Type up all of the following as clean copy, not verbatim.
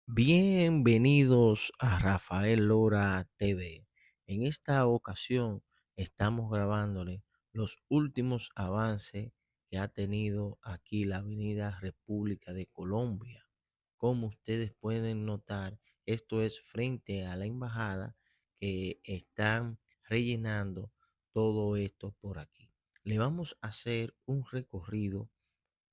Bienvenidos a Rafael Lora TV. En esta ocasión estamos grabándole los últimos avances que ha tenido aquí la Avenida República de Colombia. Como ustedes pueden notar, esto es frente a la embajada que están rellenando todo esto por aquí. Le vamos a hacer un recorrido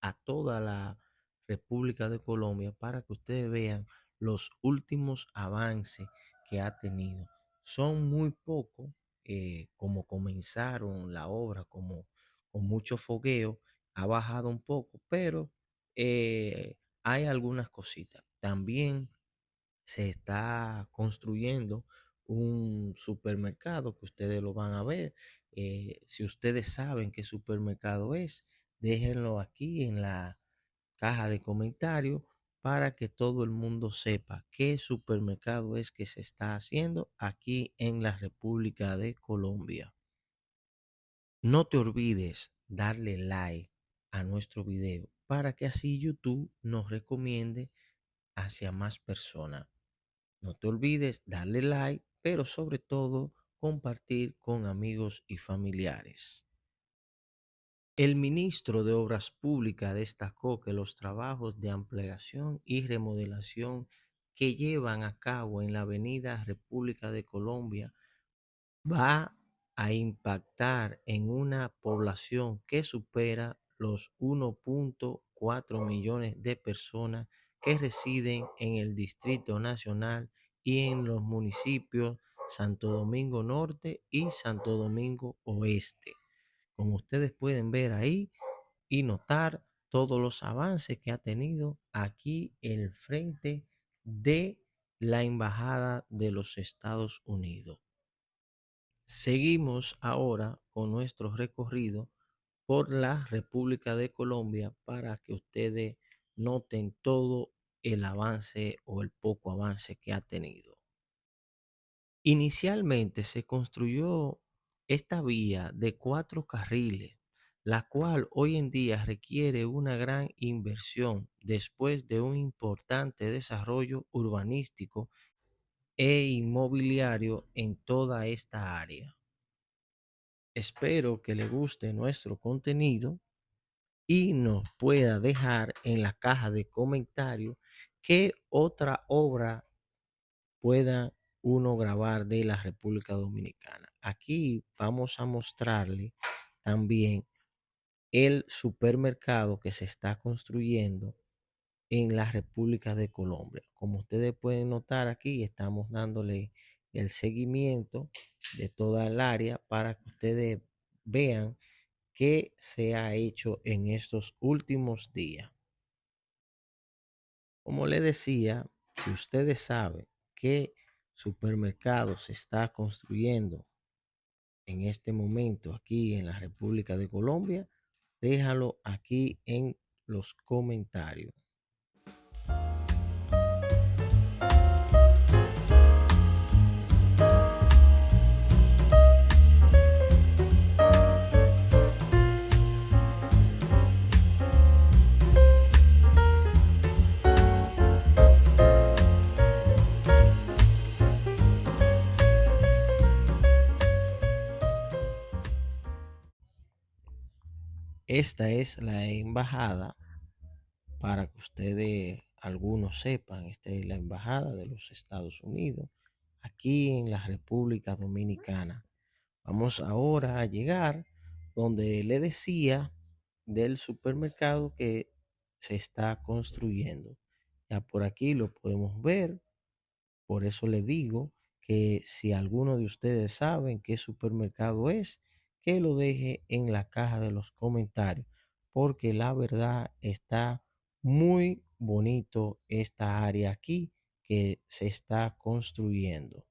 a toda la República de Colombia para que ustedes vean los últimos avances que ha tenido. Son muy pocos, como comenzaron la obra, como con mucho fogueo, ha bajado un poco, pero hay algunas cositas. También se está construyendo un supermercado que ustedes lo van a ver. Si ustedes saben qué supermercado es, déjenlo aquí en la caja de comentarios para que todo el mundo sepa qué supermercado es que se está haciendo aquí en la República de Colombia. No te olvides darle like a nuestro video para que así YouTube nos recomiende hacia más personas. No te olvides darle like, pero sobre todo compartir con amigos y familiares. El ministro de Obras Públicas destacó que los trabajos de ampliación y remodelación que llevan a cabo en la Avenida República de Colombia va a impactar en una población que supera los 1.4 millones de personas que residen en el Distrito Nacional y en los municipios Santo Domingo Norte y Santo Domingo Oeste. Como ustedes pueden ver ahí y notar todos los avances que ha tenido aquí en el frente de la Embajada de los Estados Unidos. Seguimos ahora con nuestro recorrido por la República de Colombia para que ustedes noten todo el avance o el poco avance que ha tenido. Inicialmente se construyó esta vía de 4 carriles, la cual hoy en día requiere una gran inversión después de un importante desarrollo urbanístico e inmobiliario en toda esta área. Espero que le guste nuestro contenido y nos pueda dejar en la caja de comentarios qué otra obra pueda uno grabar de la República Dominicana. Aquí vamos a mostrarle también el supermercado que se está construyendo en la República de Colombia. Como ustedes pueden notar aquí, estamos dándole el seguimiento de toda el área para que ustedes vean qué se ha hecho en estos últimos días. Como les decía, si ustedes saben qué supermercado se está construyendo en este momento aquí en la República de Colombia, déjalo aquí en los comentarios. Esta es la embajada, para que ustedes algunos sepan, esta es la embajada de los Estados Unidos aquí en la República Dominicana. Vamos ahora a llegar donde le decía del supermercado que se está construyendo. Ya por aquí lo podemos ver. Por eso le digo que si alguno de ustedes saben qué supermercado es, que lo deje en la caja de los comentarios, porque la verdad está muy bonito esta área aquí que se está construyendo.